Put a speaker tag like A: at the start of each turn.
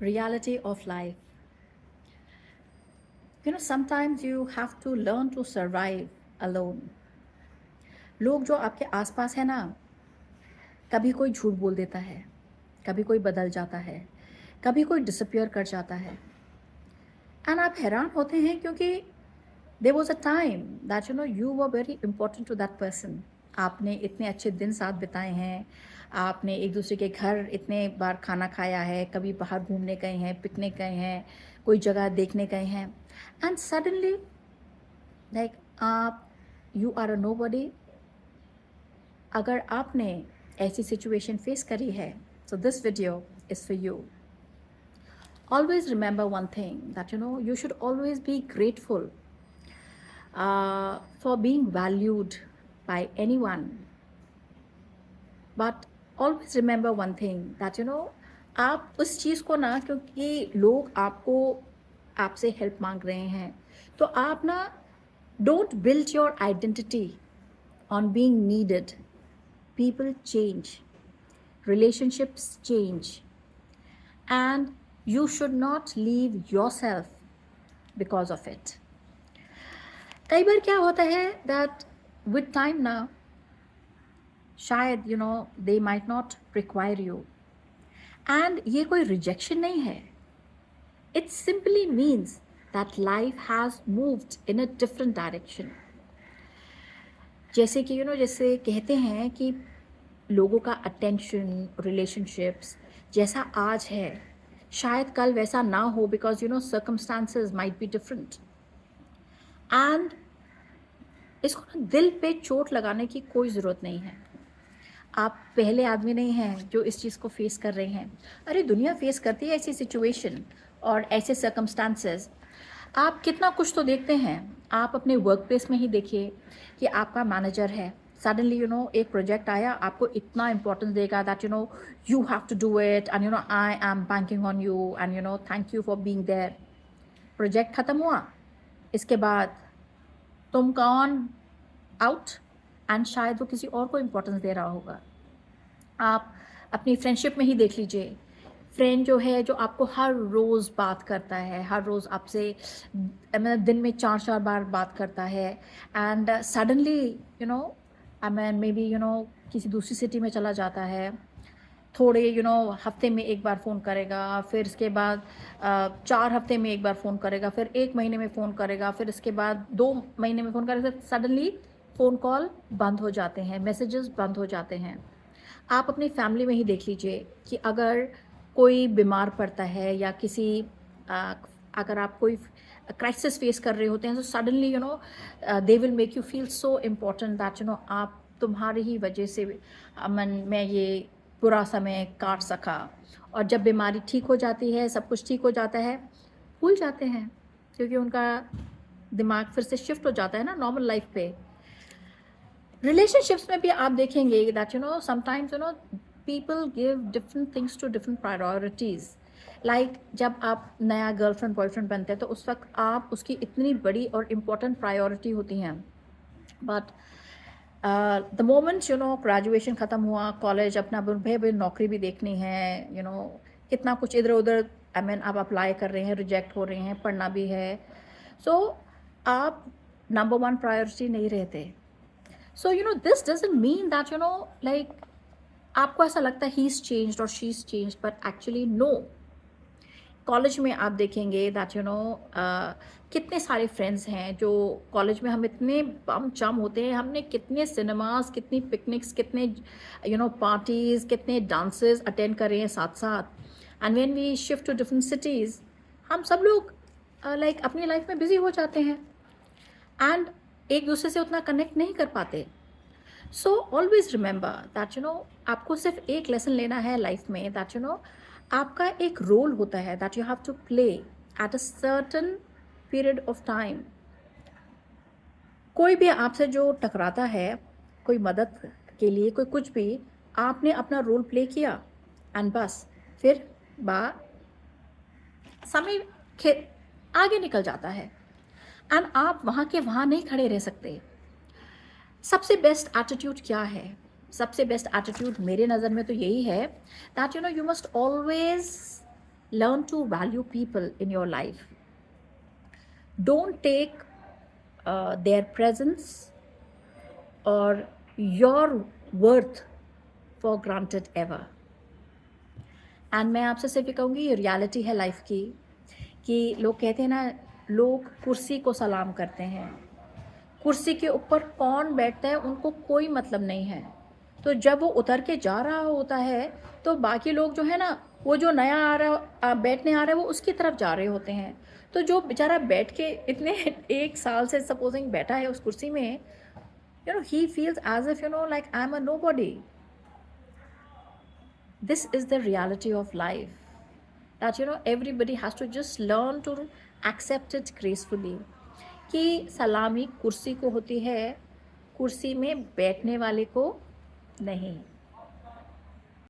A: Reality of life. Sometimes you have to learn to survive alone. लोग जो आपके आसपास है ना, कभी कोई झूठ बोल देता है, कभी कोई बदल जाता है, कभी कोई डिसअपियर कर जाता है। एंड आप हैरान होते हैं क्योंकि there was a time that you were very important to that person. आपने इतने अच्छे दिन साथ बिताए हैं, आपने एक दूसरे के घर इतने बार खाना खाया है, कभी बाहर घूमने गए हैं, पिकनिक गए हैं, कोई जगह देखने गए हैं, एंड सडनली लाइक आप यू आर अ नोबडी। अगर आपने ऐसी सिचुएशन फेस करी है, so this video is for you. Always remember one thing, that you should always be grateful for being valued by anyone. But always remember one thing, that आप उस चीज़ को ना, क्योंकि लोग आपसे हेल्प मांग रहे हैं, तो आप ना don't build your identity on being needed. People change, relationships change, and you should not leave yourself because of it. कई बार क्या होता है that with time ना, शायद they might not require you, and ये कोई rejection नहीं है. It simply means that life has moved in a different direction. जैसे कि जैसे कहते हैं कि लोगों का अटेंशन, रिलेशनशिप्स जैसा आज है, शायद कल वैसा ना हो, because circumstances might be different. And इसको ना दिल पे चोट लगाने की कोई ज़रूरत नहीं है। आप पहले आदमी नहीं हैं जो इस चीज़ को फेस कर रहे हैं। अरे दुनिया फेस करती है ऐसी सिचुएशन और ऐसे सर्कमस्टांसेस। आप कितना कुछ तो देखते हैं। आप अपने वर्क प्लेस में ही देखिए कि आपका मैनेजर है, सडनली एक प्रोजेक्ट आया, आपको इतना इंपॉर्टेंस देगा that you have to do it, and I am banking on you, and thank you for being there. Project ख़त्म हुआ, इसके बाद तुम कौन आउट, एंड शायद वो किसी और को इम्पोर्टेंस दे रहा होगा। आप अपनी फ्रेंडशिप में ही देख लीजिए, फ्रेंड जो है जो आपको हर रोज़ बात करता है, हर रोज़ आपसे मतलब दिन में 4-4 बार बात करता है, एंड सडनली मे बी किसी दूसरी सिटी में चला जाता है, थोड़े हफ्ते में एक बार फ़ोन करेगा, फिर इसके बाद 4 हफ्ते में एक बार फ़ोन करेगा, फिर 1 महीने में फ़ोन करेगा, फिर इसके बाद 2 महीने में फ़ोन करेगा, सडनली फ़ोन कॉल बंद हो जाते हैं, मैसेजेस बंद हो जाते हैं। आप अपनी फैमिली में ही देख लीजिए कि अगर कोई बीमार पड़ता है या अगर आप कोई क्राइसिस फेस कर रहे होते हैं, तो suddenly they will make you feel so important that आप तुम्हारी ही वजह से मैं ये बुरा समय काट सका। और जब बीमारी ठीक हो जाती है, सब कुछ ठीक हो जाता है, भूल जाते हैं, क्योंकि उनका दिमाग फिर से शिफ्ट हो जाता है ना नॉर्मल लाइफ पे। रिलेशनशिप्स में भी आप देखेंगे that sometimes people give different things to different priorities. Like जब आप नया गर्लफ्रेंड बॉयफ्रेंड बनते हैं, तो उस वक्त आप उसकी इतनी बड़ी और इम्पोर्टेंट प्रायोरिटी होती हैं, बट द मोमेंट ग्रेजुएशन ख़त्म हुआ, कॉलेज अपना भाई नौकरी भी देखनी है, कितना कुछ इधर उधर आप अप्लाई कर रहे हैं, रिजेक्ट हो रहे हैं, पढ़ना भी है, सो आप नंबर 1 प्रायोरिटी नहीं रहते। So this doesn't mean that like आपको ऐसा लगता है ही इज़ चेंज्ड और she is changed, but actually no. College में आप देखेंगे दैट कितने सारे फ्रेंड्स हैं जो कॉलेज में हम इतने बम चम होते हैं, हमने कितने सिनेमास, कितनी पिकनिक्स, कितने पार्टीज़, कितने डांसेस अटेंड कर रहे हैं साथ साथ। And when we shift to different cities, हम सब लोग लाइक अपनी लाइफ में बिजी हो जाते हैं एंड एक दूसरे से उतना कनेक्ट नहीं कर पाते। सो ऑलवेज रिमेंबर दैट आपको सिर्फ एक लेसन लेना है लाइफ में, दैट आपका एक रोल होता है that you have to play at a certain period of time. कोई भी आपसे जो टकराता है, कोई मदद के लिए, कोई कुछ भी, आपने अपना रोल प्ले किया एंड बस फिर समय आगे निकल जाता है एंड आप वहाँ के वहाँ नहीं खड़े रह सकते। सबसे बेस्ट एटीट्यूड क्या है? सबसे बेस्ट एटीट्यूड मेरे नज़र में तो यही है that you must always learn to value people in your life. Don't take their presence or your worth for granted ever. And मैं आपसे सिर्फ ये कहूँगी, ये रियलिटी है लाइफ की, कि लोग कहते हैं ना, लोग कुर्सी को सलाम करते हैं, कुर्सी के ऊपर कौन बैठता है उनको कोई मतलब नहीं है। तो जब वो उतर के जा रहा होता है तो बाकी लोग जो है ना, वो जो नया आ रहा बैठने आ रहा है वो उसकी तरफ जा रहे होते हैं। तो जो बेचारा बैठ के इतने 1 साल से सपोजिंग बैठा है उस कुर्सी में, you know, he feels as if, you know, like I'm a nobody. This is the reality of life, that, you know, everybody has to just learn to accept it gracefully, कि सलामी कुर्सी को होती है, कुर्सी में बैठने वाले को नहीं।